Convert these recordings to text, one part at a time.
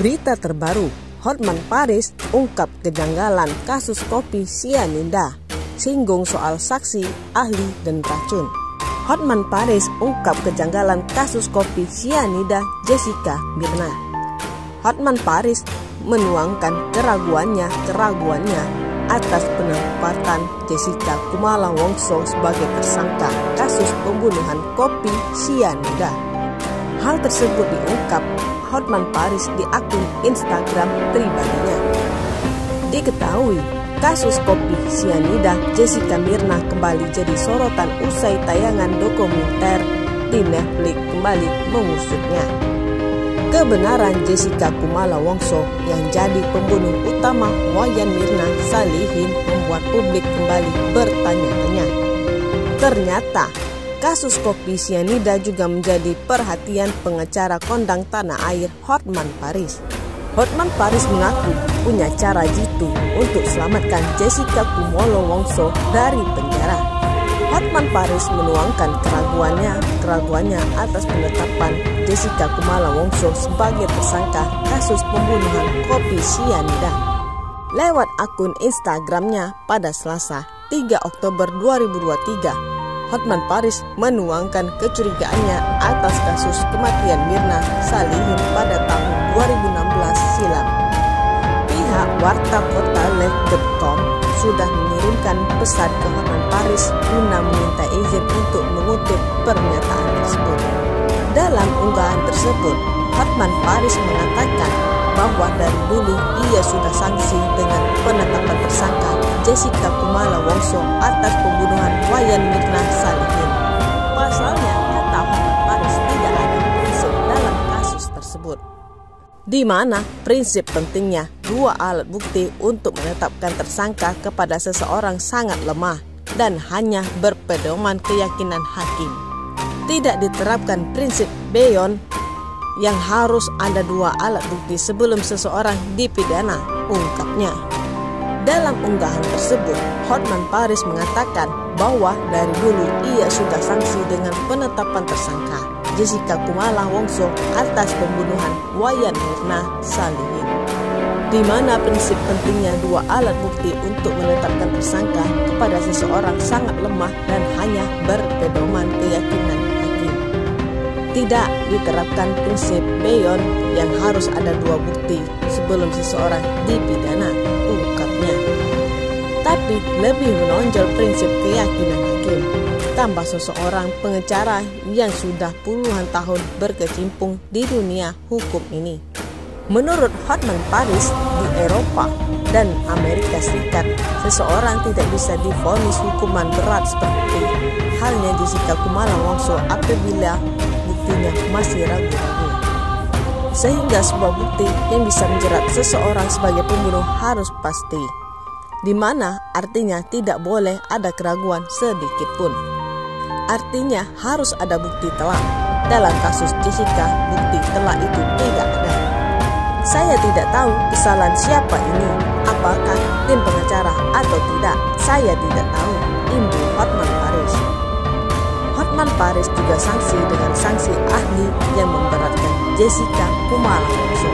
Berita terbaru, Hotman Paris ungkap kejanggalan kasus kopi sianida, singgung soal saksi, ahli, dan racun. Hotman Paris ungkap kejanggalan kasus kopi sianida Jessica Mirna. Hotman Paris menuangkan keraguannya atas penempatan Jessica Kumala Wongso sebagai tersangka kasus pembunuhan kopi sianida. Hal tersebut diungkap Hotman Paris di akun Instagram pribadinya. Diketahui, kasus kopi sianida Jessica Mirna kembali jadi sorotan usai tayangan dokumenter di Netflix kembali mengusutnya. Kebenaran Jessica Kumala Wongso yang jadi pembunuh utama Wayan Mirna Salihin membuat publik kembali bertanya-tanya. Ternyata, kasus kopi sianida juga menjadi perhatian pengacara kondang tanah air Hotman Paris. Hotman Paris mengaku punya cara jitu untuk selamatkan Jessica Kumala Wongso dari penjara. Hotman Paris menuangkan keraguannya atas penetapan Jessica Kumala Wongso sebagai tersangka kasus pembunuhan kopi sianida. Lewat akun Instagramnya pada Selasa 3 Oktober 2023, Hotman Paris menuangkan kecurigaannya atas kasus kematian Mirna Salihin pada tahun 2016 silam. Pihak warta portal.com sudah mengirimkan pesan ke Hotman Paris guna meminta izin untuk mengutip pernyataan tersebut. Dalam unggahan tersebut, Hotman Paris mengatakan bahwa dari dulu ia sudah sanksi dengan penetapan tersangka Jessica Kumala Wongso atas pembunuhan Wayan Mirna Salihin. Pasalnya, kata Hotman Paris, tidak ada prinsip dalam kasus tersebut, di mana prinsip pentingnya dua alat bukti untuk menetapkan tersangka kepada seseorang sangat lemah dan hanya berpedoman keyakinan hakim. Tidak diterapkan prinsip beyon yang harus ada dua alat bukti sebelum seseorang dipidana, ungkapnya. Dalam unggahan tersebut, Hotman Paris mengatakan bahwa dari dulu ia sudah sanksi dengan penetapan tersangka Jessica Kumala Wongso atas pembunuhan Wayan Mirna Salihin, di mana prinsip pentingnya dua alat bukti untuk menetapkan tersangka kepada seseorang sangat lemah dan hanya berpedoman keyakinan hakim. Tidak diterapkan prinsip beyon yang harus ada dua bukti sebelum seseorang dipidana, ungkapnya. Tapi lebih menonjol prinsip keyakinan hakim, tambah seseorang pengacara yang sudah puluhan tahun berkecimpung di dunia hukum ini. Menurut Hotman Paris, di Eropa dan Amerika Serikat, seseorang tidak bisa divonis hukuman berat seperti halnya Jessica Kumala Wongso apabila buktinya masih ragu-ragu. Sehingga sebuah bukti yang bisa menjerat seseorang sebagai pembunuh harus pasti, di mana artinya tidak boleh ada keraguan sedikit pun. Artinya harus ada bukti telak. Dalam kasus Jessica, bukti telak itu tidak ada. Saya tidak tahu kesalahan siapa ini, apakah tim pengacara atau tidak. Saya tidak tahu, imbu Hotman Paris. Hotman Paris juga sanksi dengan sanksi ahli yang memberatkan Jessica Kumala Wongso.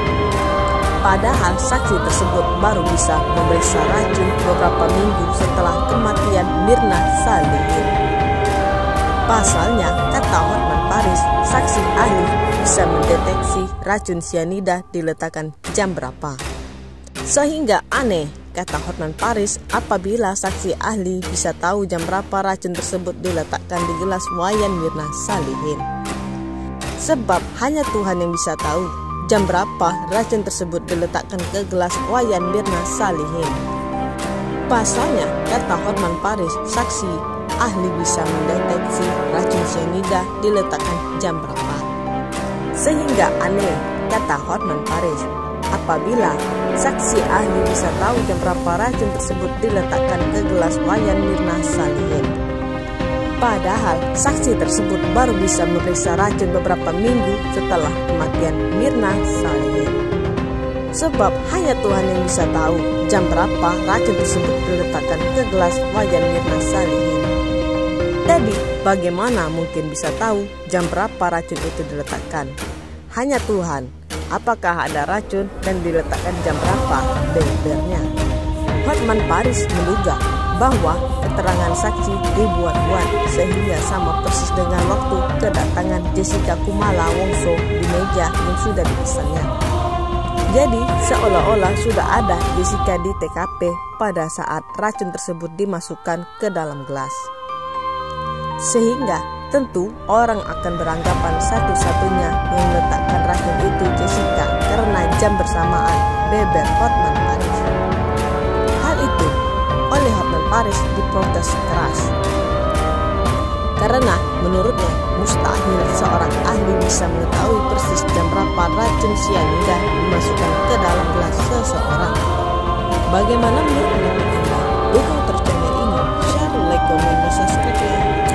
Padahal saksi tersebut baru bisa memeriksa racun beberapa minggu setelah kematian Mirna Salihin. Pasalnya, kata Hotman Paris, saksi ahli bisa mendeteksi racun sianida diletakkan jam berapa. Sehingga aneh, kata Hotman Paris, apabila saksi ahli bisa tahu jam berapa racun tersebut diletakkan di gelas Wayan Mirna Salihin. Sebab hanya Tuhan yang bisa tahu jam berapa racun tersebut diletakkan ke gelas Wayan Mirna Salihin. Pasalnya, kata Hotman Paris, saksi ahli bisa mendeteksi racun sianida diletakkan jam berapa. Sehingga aneh, kata Hotman Paris, apabila saksi ahli bisa tahu jam berapa racun tersebut diletakkan ke gelas Wayan Mirna Salihin. Padahal saksi tersebut baru bisa memeriksa racun beberapa minggu setelah kematian Mirna Salihin. Sebab hanya Tuhan yang bisa tahu jam berapa racun tersebut diletakkan ke gelas Wayan Mirna Salihin. Jadi, bagaimana mungkin bisa tahu jam berapa racun itu diletakkan? Hanya Tuhan. apakah ada racun dan diletakkan jam berapa bebernya. Hotman Paris menduga bahwa keterangan saksi dibuat-buat sehingga sama persis dengan waktu kedatangan Jessica Kumala Wongso di meja yang sudah dipesannya. Jadi seolah-olah sudah ada Jessica di TKP pada saat racun tersebut dimasukkan ke dalam gelas. Sehingga tentu orang akan beranggapan satu-satunya yang meletakkan racun itu Jessica karena jam bersamaan beber Hotman Paris. Hal itu oleh Hotman Paris diprotes keras. Karena menurutnya mustahil seorang ahli bisa mengetahui persis jam berapa racun cyanida dimasukkan ke dalam gelas seseorang. Bagaimana menurut Anda? Dukung terus channel ini, share, like, komen, dan subscribe ya.